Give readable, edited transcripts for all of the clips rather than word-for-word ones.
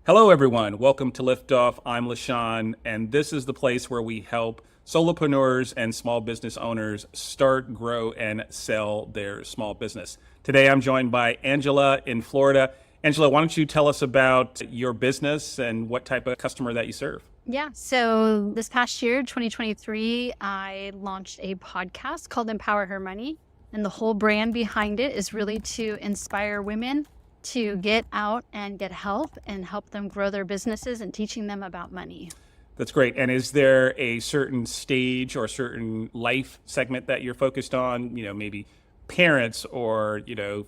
Hello, everyone. Welcome to Liftoff. I'm LaShawn, and this is the place where we help solopreneurs and small business owners start, grow, and sell their small business. Today, I'm joined by Angela in Florida. Angela, why don't you tell us about your business and what type of customer that you serve? Yeah. So this past year, 2023, I launched a podcast called Empower Her Money. And the whole brand behind it is really to inspire women to get out and get help and help them grow their businesses and teaching them about money. That's great. And is there a certain stage or certain life segment that you're focused on? Maybe parents or,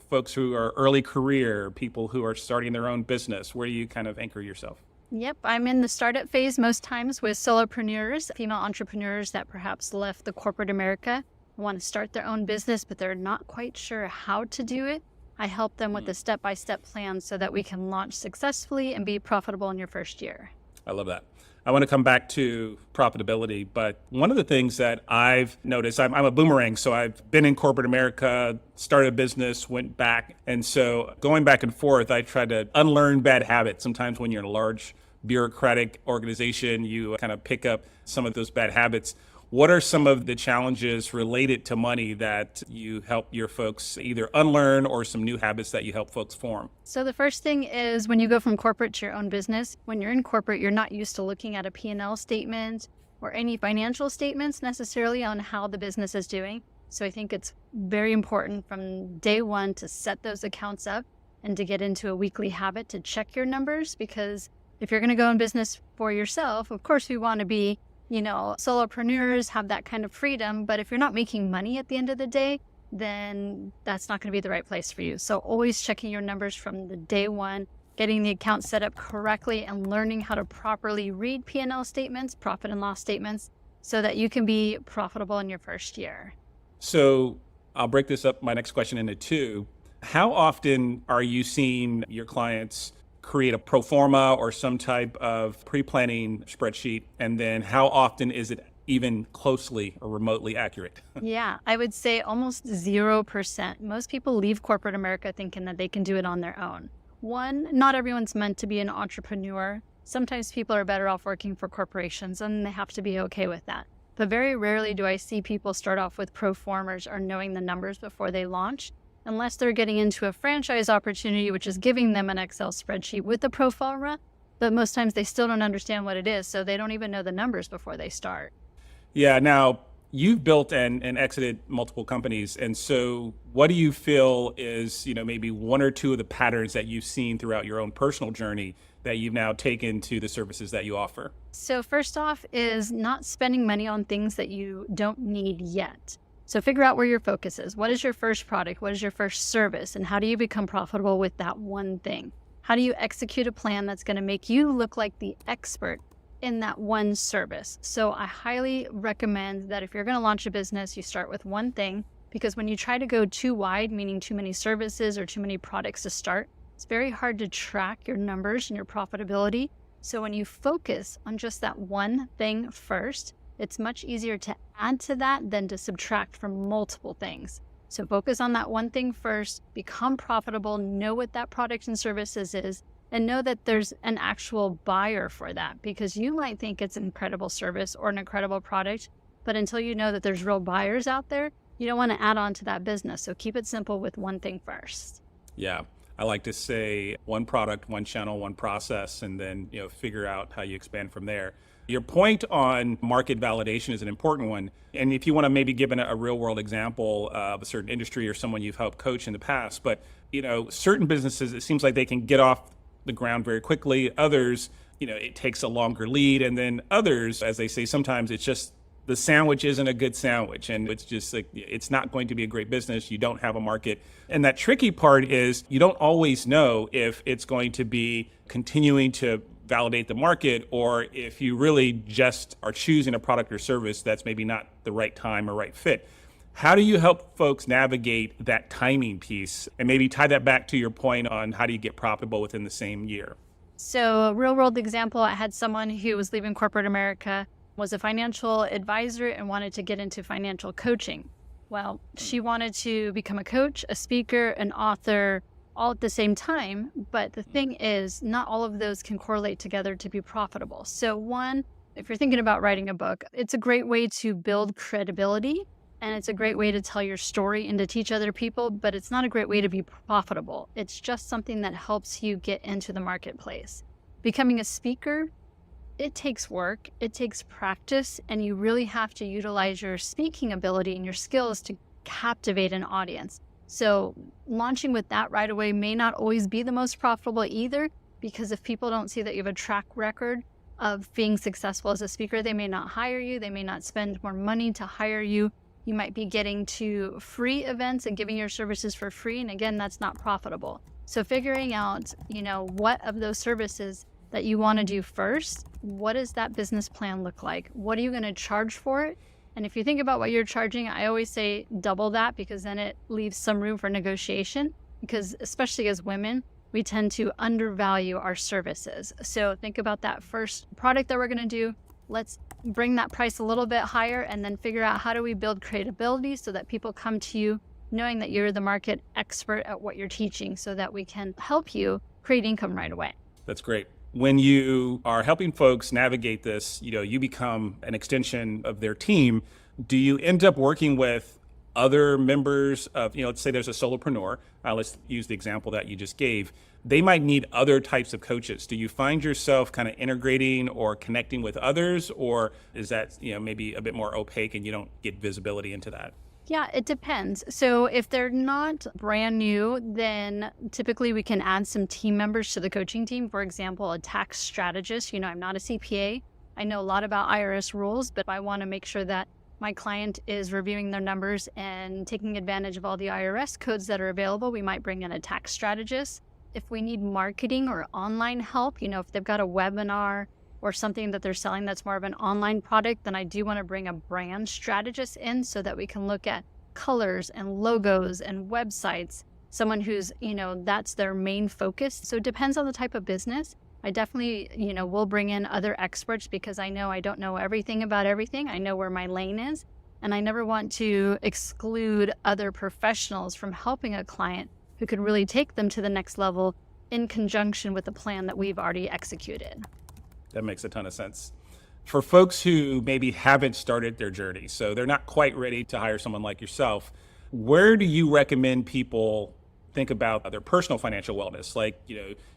folks who are early career, people who are starting their own business. Where do you kind of anchor yourself? Yep. I'm in the startup phase most times with solopreneurs, female entrepreneurs that perhaps left the corporate America, want to start their own business, but they're not quite sure how to do it. I help them with a step-by-step plan so that we can launch successfully and be profitable in your first year. I love that. I want to come back to profitability, but one of the things that I've noticed, I'm a boomerang, so I've been in corporate America, started a business, went back. And so going back and forth, I try to unlearn bad habits. Sometimes when you're in a large bureaucratic organization, you kind of pick up some of those bad habits. What are some of the challenges related to money that you help your folks either unlearn or some new habits that you help folks form? So the first thing is when you go from corporate to your own business, when you're in corporate, you're not used to looking at a P&L statement or any financial statements necessarily on how the business is doing. So I think it's very important from day one to set those accounts up and to get into a weekly habit to check your numbers, because if you're going to go in business for yourself, of course we want to be solopreneurs, have that kind of freedom. But if you're not making money at the end of the day, then that's not going to be the right place for you. So always checking your numbers from the day one, getting the account set up correctly and learning how to properly read P&L statements, profit and loss statements, so that you can be profitable in your first year. So I'll break this up, my next question, into two. How often are you seeing your clients create a pro forma or some type of pre-planning spreadsheet? And then how often is it even closely or remotely accurate? Yeah, I would say almost 0%. Most people leave corporate America thinking that they can do it on their own. One, not everyone's meant to be an entrepreneur. Sometimes people are better off working for corporations, and they have to be okay with that. But very rarely do I see people start off with pro formas or knowing the numbers before they launch, unless they're getting into a franchise opportunity, which is giving them an Excel spreadsheet with the pro forma. But most times they still don't understand what it is, so they don't even know the numbers before they start. Yeah. Now, you've built and exited multiple companies. And so what do you feel is, maybe one or two of the patterns that you've seen throughout your own personal journey that you've now taken to the services that you offer? So first off is not spending money on things that you don't need yet. So figure out where your focus is. What is your first product? What is your first service? And how do you become profitable with that one thing? How do you execute a plan that's going to make you look like the expert in that one service? So I highly recommend that if you're going to launch a business, you start with one thing, because when you try to go too wide, meaning too many services or too many products to start, it's very hard to track your numbers and your profitability. So when you focus on just that one thing first, it's much easier to add to that than to subtract from multiple things. So focus on that one thing first, become profitable, know what that product and services is, and know that there's an actual buyer for that, because you might think it's an incredible service or an incredible product, but until you know that there's real buyers out there, you don't want to add on to that business. So keep it simple with one thing first. Yeah. I like to say one product, one channel, one process, and then, figure out how you expand from there. Your point on market validation is an important one. And if you want to maybe give a real world example of a certain industry or someone you've helped coach in the past, but, certain businesses, it seems like they can get off the ground very quickly. Others, it takes a longer lead. And then others, as they say, sometimes it's just the sandwich isn't a good sandwich. And it's just like, it's not going to be a great business. You don't have a market. And that tricky part is you don't always know if it's going to be continuing to validate the market, or if you really just are choosing a product or service that's maybe not the right time or right fit. How do you help folks navigate that timing piece and maybe tie that back to your point on how do you get profitable within the same year? So a real world example, I had someone who was leaving corporate America, was a financial advisor and wanted to get into financial coaching. Well, she wanted to become a coach, a speaker, an author, all at the same time. But the thing is, not all of those can correlate together to be profitable. So one, if you're thinking about writing a book, it's a great way to build credibility and it's a great way to tell your story and to teach other people, but it's not a great way to be profitable. It's just something that helps you get into the marketplace. Becoming a speaker, it takes work, it takes practice, and you really have to utilize your speaking ability and your skills to captivate an audience. So launching with that right away may not always be the most profitable either, because if people don't see that you have a track record of being successful as a speaker, they may not hire you, they may not spend more money to hire you. You might be getting to free events and giving your services for free. And again, that's not profitable. So figuring out, what of those services that you want to do first, what does that business plan look like? What are you going to charge for it? And if you think about what you're charging, I always say double that, because then it leaves some room for negotiation, because especially as women, we tend to undervalue our services. So think about that first product that we're going to do. Let's bring that price a little bit higher and then figure out how do we build credibility so that people come to you knowing that you're the market expert at what you're teaching, so that we can help you create income right away. That's great. When you are helping folks navigate this, you become an extension of their team. Do you end up working with other members of, let's say there's a solopreneur. Let's use the example that you just gave. They might need other types of coaches. Do you find yourself kind of integrating or connecting with others, or is that, maybe a bit more opaque and you don't get visibility into that? Yeah, it depends. So if they're not brand new, then typically we can add some team members to the coaching team. For example, a tax strategist. I'm not a CPA. I know a lot about IRS rules, but I want to make sure that my client is reviewing their numbers and taking advantage of all the IRS codes that are available. We might bring in a tax strategist. If we need marketing or online help, if they've got a webinar or something that they're selling that's more of an online product, then I do want to bring a brand strategist in so that we can look at colors and logos and websites, someone who's, that's their main focus. So it depends on the type of business. I definitely, will bring in other experts, because I know I don't know everything about everything. I know where my lane is, and I never want to exclude other professionals from helping a client who could really take them to the next level in conjunction with the plan that we've already executed. That makes a ton of sense. For folks who maybe haven't started their journey, so they're not quite ready to hire someone like yourself, where do you recommend people think about their personal financial wellness? Like,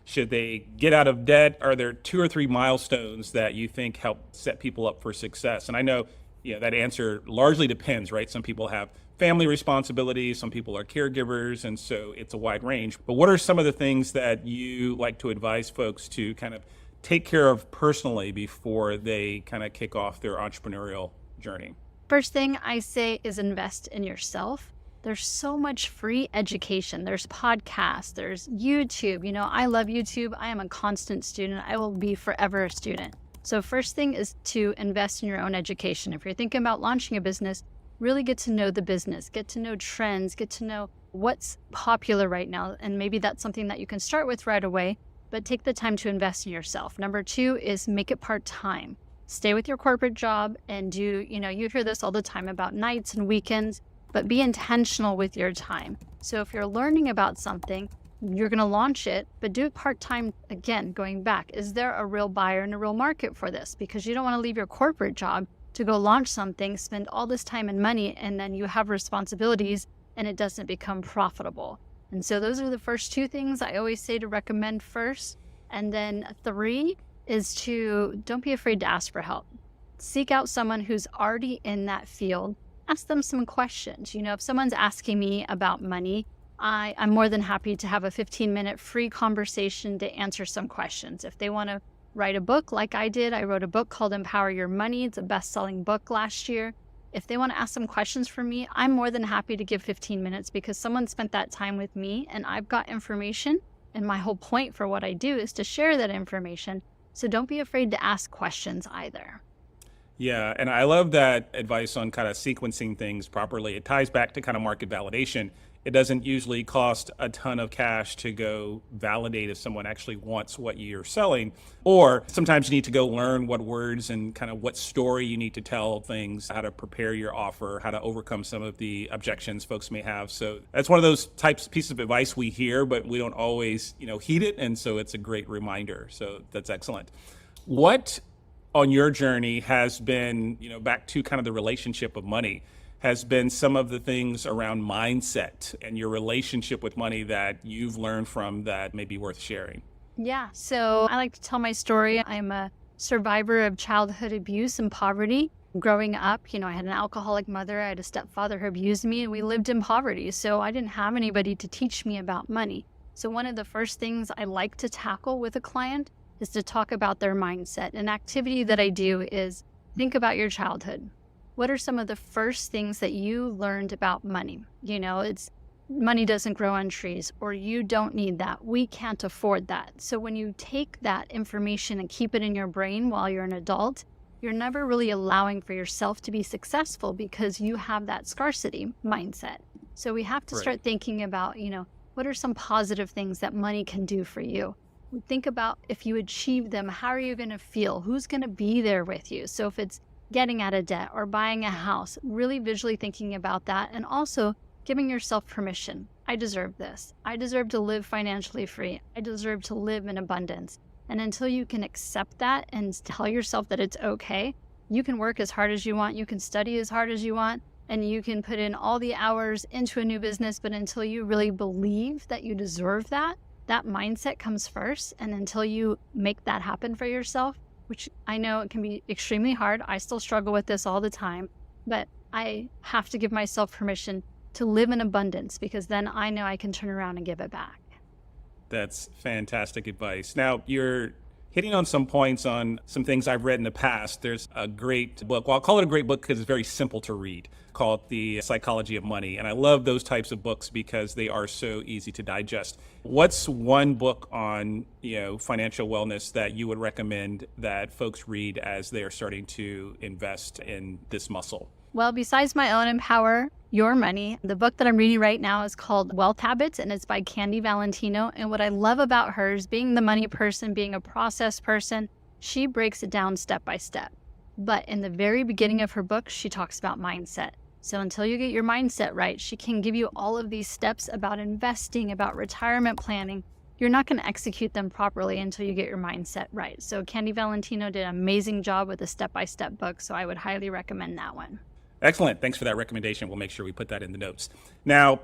should they get out of debt? Are there 2 or 3 milestones that you think help set people up for success? And I know, that answer largely depends, right? Some people have family responsibilities, some people are caregivers, and so it's a wide range. But what are some of the things that you like to advise folks to kind of take care of personally before they kind of kick off their entrepreneurial journey? First thing I say is invest in yourself. There's so much free education. There's podcasts, there's YouTube. I love YouTube. I am a constant student. I will be forever a student. So first thing is to invest in your own education. If you're thinking about launching a business, really get to know the business, get to know trends, get to know what's popular right now. And maybe that's something that you can start with right away, but take the time to invest in yourself. Number 2 is make it part-time. Stay with your corporate job and do, you hear this all the time about nights and weekends, but be intentional with your time. So if you're learning about something, you're going to launch it, but do it part-time. Again, going back, is there a real buyer and a real market for this? Because you don't want to leave your corporate job to go launch something, spend all this time and money, and then you have responsibilities and it doesn't become profitable. And so those are the first 2 things I always say to recommend first. And then 3 is to don't be afraid to ask for help. Seek out someone who's already in that field. Ask them some questions. If someone's asking me about money, I'm more than happy to have a 15-minute free conversation to answer some questions. If they want to write a book like I did, I wrote a book called Empower Your Money. It's a best-selling book last year. If they want to ask some questions from me, I'm more than happy to give 15 minutes because someone spent that time with me and I've got information. And my whole point for what I do is to share that information. So don't be afraid to ask questions either. Yeah, and I love that advice on kind of sequencing things properly. It ties back to kind of market validation. it doesn't usually cost a ton of cash to go validate if someone actually wants what you're selling. Or sometimes you need to go learn what words and kind of what story you need to tell things, how to prepare your offer, how to overcome some of the objections folks may have. So that's one of those pieces of advice we hear, but we don't always, heed it. And so it's a great reminder. So that's excellent. What on your journey has been, back to kind of the relationship of money, has been some of the things around mindset and your relationship with money that you've learned from that may be worth sharing? Yeah, so I like to tell my story. I'm a survivor of childhood abuse and poverty. Growing up, I had an alcoholic mother, I had a stepfather who abused me, and we lived in poverty. So I didn't have anybody to teach me about money. So one of the first things I like to tackle with a client is to talk about their mindset. An activity that I do is think about your childhood. What are some of the first things that you learned about money? It's money doesn't grow on trees, or you don't need that. We can't afford that. So when you take that information and keep it in your brain while you're an adult, you're never really allowing for yourself to be successful because you have that scarcity mindset. So we have to start thinking about, what are some positive things that money can do for you? Think about if you achieve them, how are you going to feel? Who's going to be there with you? So if it's getting out of debt or buying a house, really visually thinking about that, and also giving yourself permission. I deserve this. I deserve to live financially free. I deserve to live in abundance. And until you can accept that and tell yourself that it's okay, you can work as hard as you want, you can study as hard as you want, and you can put in all the hours into a new business, but until you really believe that you deserve that, that mindset comes first. And until you make that happen for yourself, which I know it can be extremely hard. I still struggle with this all the time, but I have to give myself permission to live in abundance because then I know I can turn around and give it back. That's fantastic advice. Now, you're hitting on some points on some things I've read in the past. There's a great book. Well, I'll call it a great book because it's very simple to read, called The Psychology of Money. And I love those types of books because they are so easy to digest. What's one book on, financial wellness that you would recommend that folks read as they are starting to invest in this muscle? Well, besides my own Empower Your Money, the book that I'm reading right now is called Wealth Habits, and it's by Candy Valentino. And what I love about her is being the money person, being a process person, she breaks it down step by step. But in the very beginning of her book, she talks about mindset. So until you get your mindset right, she can give you all of these steps about investing, about retirement planning. You're not going to execute them properly until you get your mindset right. So Candy Valentino did an amazing job with a step-by-step book, so I would highly recommend that one. Excellent. Thanks for that recommendation. We'll make sure we put that in the notes. Now,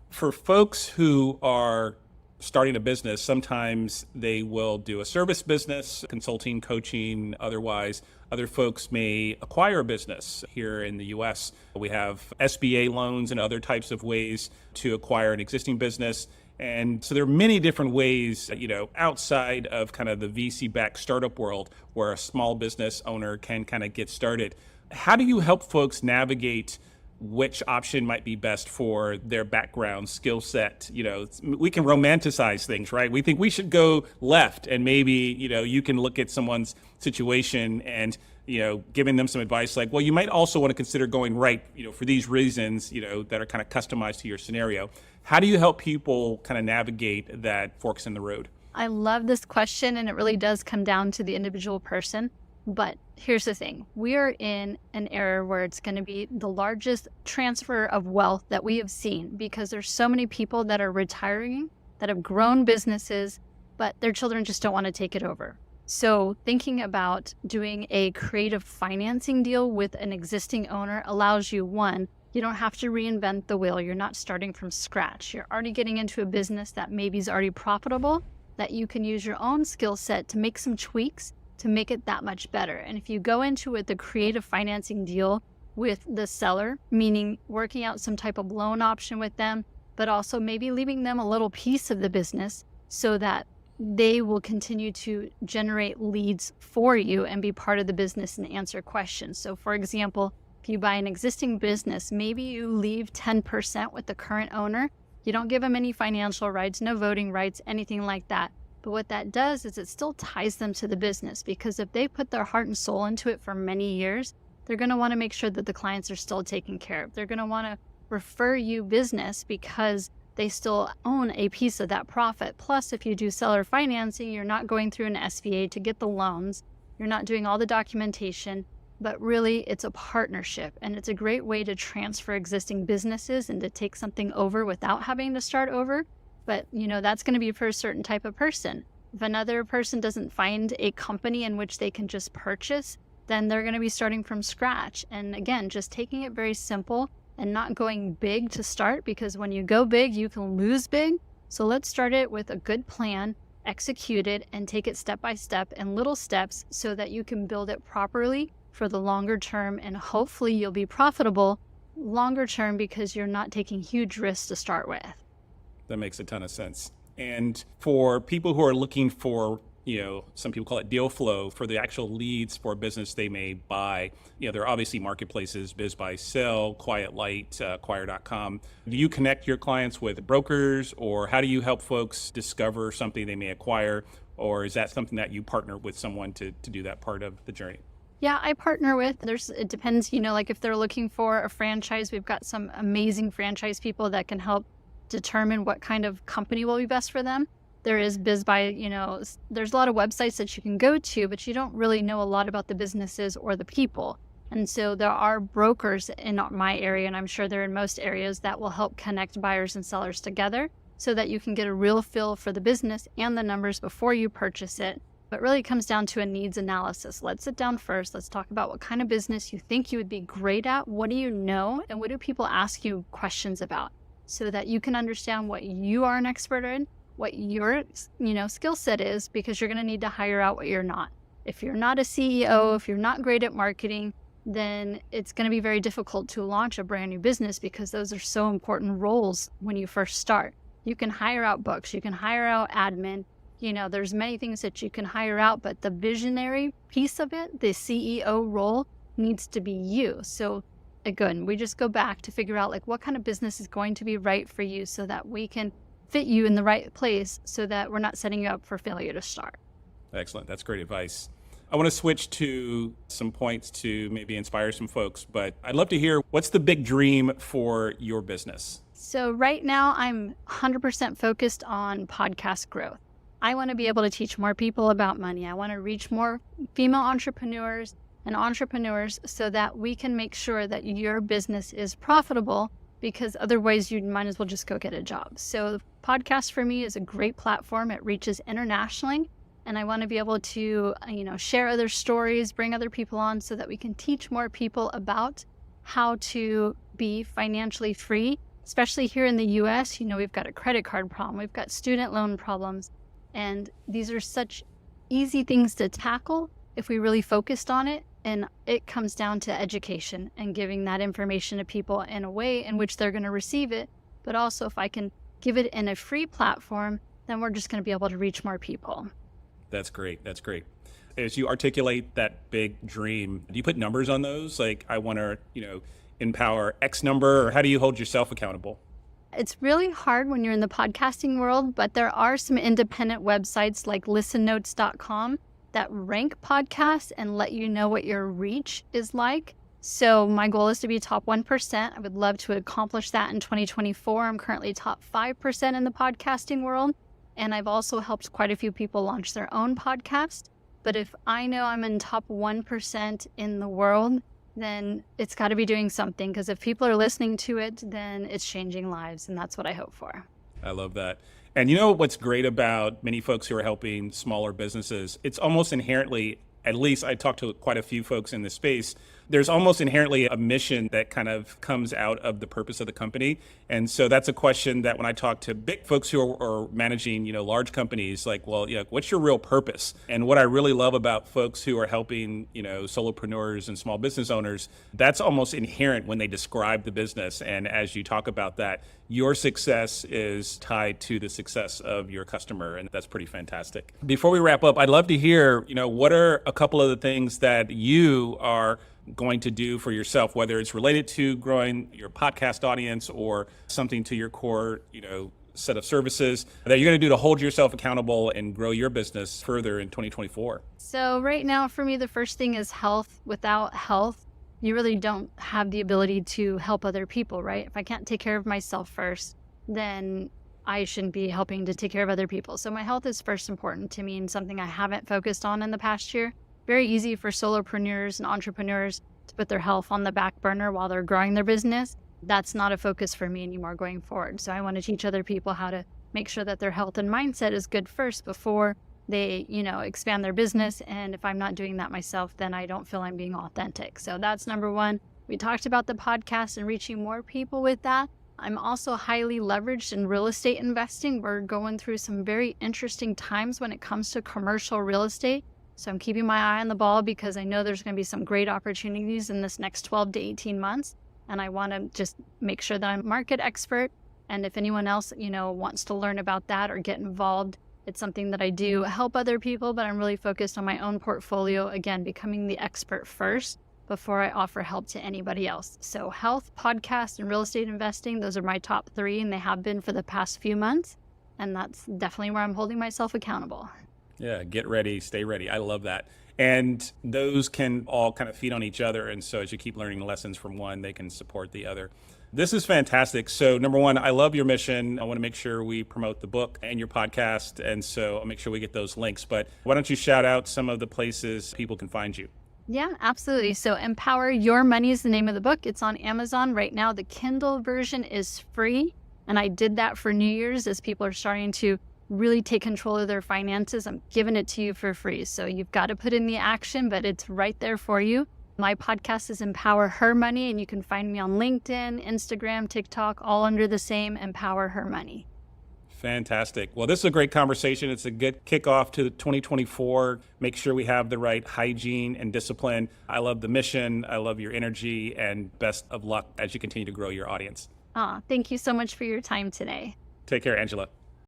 for folks who are starting a business, sometimes they will do a service business, consulting, coaching, otherwise. Other folks may acquire a business. Here in the US, we have SBA loans and other types of ways to acquire an existing business. And so there are many different ways, outside of kind of the VC-backed startup world where a small business owner can kind of get started. How do you help folks navigate which option might be best for their background, skill set? We can romanticize things, right? We think we should go left, and maybe, you can look at someone's situation and, giving them some advice like, well, you might also want to consider going right, for these reasons, that are kind of customized to your scenario. How do you help people kind of navigate that forks in the road? I love this question, and it really does come down to the individual person. But here's the thing. We are in an era where it's going to be the largest transfer of wealth that we have seen because there's so many people that are retiring, that have grown businesses, but their children just don't want to take it over. So thinking about doing a creative financing deal with an existing owner allows you, one, you don't have to reinvent the wheel. You're not starting from scratch. You're already getting into a business that maybe is already profitable, that you can use your own skill set to make some tweaks to make it that much better. And if you go into it, the creative financing deal with the seller, meaning working out some type of loan option with them, but also maybe leaving them a little piece of the business so that they will continue to generate leads for you and be part of the business and answer questions. So for example, if you buy an existing business, maybe you leave 10% with the current owner. You don't give them any financial rights, no voting rights, anything like that. But what that does is it still ties them to the business, because if they put their heart and soul into it for many years, they're going to want to make sure that the clients are still taken care of. They're going to want to refer you business because they still own a piece of that profit. Plus, if you do seller financing, you're not going through an SBA to get the loans. You're not doing all the documentation, but really it's a partnership, and it's a great way to transfer existing businesses and to take something over without having to start over. But, that's going to be for a certain type of person. If another person doesn't find a company in which they can just purchase, then they're going to be starting from scratch. And again, just taking it very simple and not going big to start, because when you go big, you can lose big. So let's start it with a good plan, execute it, and take it step by step in little steps so that you can build it properly for the longer term. And hopefully you'll be profitable longer term because you're not taking huge risks to start with. That makes a ton of sense. And for people who are looking for, some people call it deal flow, for the actual leads for a business they may buy, there are obviously marketplaces, Biz Buy Sell, Quiet Light, Acquire.com. Do you connect your clients with brokers, or how do you help folks discover something they may acquire? Or is that something that you partner with someone to do that part of the journey? Yeah, I partner with, it depends, like if they're looking for a franchise, we've got some amazing franchise people that can help determine what kind of company will be best for them. There is Biz Buy, there's a lot of websites that you can go to, but you don't really know a lot about the businesses or the people. And so there are brokers in my area, and I'm sure they're in most areas, that will help connect buyers and sellers together so that you can get a real feel for the business and the numbers before you purchase it. But really it comes down to a needs analysis. Let's sit down first. Let's talk about what kind of business you think you would be great at. What do you know? And what do people ask you questions about? So that you can understand what you are an expert in, what your skill set is, because you're going to need to hire out what you're not. If you're not a CEO, if you're not great at marketing, then it's going to be very difficult to launch a brand new business, because those are so important roles when you first start. You can hire out books, you can hire out admin, there's many things that you can hire out, but the visionary piece of it, the CEO role, needs to be you. So again, we just go back to figure out what kind of business is going to be right for you so that we can fit you in the right place so that we're not setting you up for failure to start. Excellent. That's great advice. I want to switch to some points to maybe inspire some folks, but I'd love to hear, what's the big dream for your business? So right now I'm 100% focused on podcast growth. I want to be able to teach more people about money. I want to reach more female entrepreneurs and entrepreneurs so that we can make sure that your business is profitable, because otherwise you might as well just go get a job. So podcast for me is a great platform. It reaches internationally, and I want to be able to, share other stories, bring other people on so that we can teach more people about how to be financially free, especially here in the US. We've got a credit card problem, we've got student loan problems, and these are such easy things to tackle if we really focused on it. And it comes down to education and giving that information to people in a way in which they're going to receive it. But also, if I can give it in a free platform, then we're just going to be able to reach more people. That's great. That's great. As you articulate that big dream, do you put numbers on those? Like, I want to, empower X number, or how do you hold yourself accountable? It's really hard when you're in the podcasting world, but there are some independent websites like listennotes.com that rank podcasts and let you know what your reach is like. So my goal is to be top 1%. I would love to accomplish that in 2024. I'm currently top 5% in the podcasting world. And I've also helped quite a few people launch their own podcast. But if I know I'm in top 1% in the world, then it's got to be doing something, because if people are listening to it, then it's changing lives. And that's what I hope for. I love that. And what's great about many folks who are helping smaller businesses, it's almost inherently, at least I talked to quite a few folks in this space, there's almost inherently a mission that kind of comes out of the purpose of the company. And so that's a question that when I talk to big folks who are managing, large companies, what's your real purpose? And what I really love about folks who are helping, solopreneurs and small business owners, that's almost inherent when they describe the business. And as you talk about that, your success is tied to the success of your customer. And that's pretty fantastic. Before we wrap up, I'd love to hear, what are a couple of the things that you are going to do for yourself, whether it's related to growing your podcast audience or something to your core, set of services that you're going to do to hold yourself accountable and grow your business further in 2024? So right now for me, the first thing is health. Without health, you really don't have the ability to help other people, right? If I can't take care of myself first, then I shouldn't be helping to take care of other people. So my health is first important to me and something I haven't focused on in the past year. Very easy for solopreneurs and entrepreneurs to put their health on the back burner while they're growing their business. That's not a focus for me anymore going forward. So I want to teach other people how to make sure that their health and mindset is good first before they, expand their business. And if I'm not doing that myself, then I don't feel I'm being authentic. So that's number one. We talked about the podcast and reaching more people with that. I'm also highly leveraged in real estate investing. We're going through some very interesting times when it comes to commercial real estate. So I'm keeping my eye on the ball because I know there's going to be some great opportunities in this next 12 to 18 months. And I want to just make sure that I'm a market expert. And if anyone else, wants to learn about that or get involved, it's something that I do help other people, but I'm really focused on my own portfolio. Again, becoming the expert first before I offer help to anybody else. So health, podcast, and real estate investing, those are my top three, and they have been for the past few months. And that's definitely where I'm holding myself accountable. Yeah, get ready, stay ready. I love that. And those can all kind of feed on each other. And so as you keep learning lessons from one, they can support the other. This is fantastic. So number one, I love your mission. I want to make sure we promote the book and your podcast. And so I'll make sure we get those links. But why don't you shout out some of the places people can find you? Yeah, absolutely. So Empower Your Money is the name of the book. It's on Amazon right now. The Kindle version is free. And I did that for New Year's as people are starting to really take control of their finances. I'm giving it to you for free. So you've got to put in the action, but it's right there for you. My podcast is Empower Her Money, and you can find me on LinkedIn, Instagram, TikTok, all under the same Empower Her Money. Fantastic. Well, this is a great conversation. It's a good kickoff to 2024. Make sure we have the right hygiene and discipline. I love the mission. I love your energy, and best of luck as you continue to grow your audience. Thank you so much for your time today. Take care, Angela.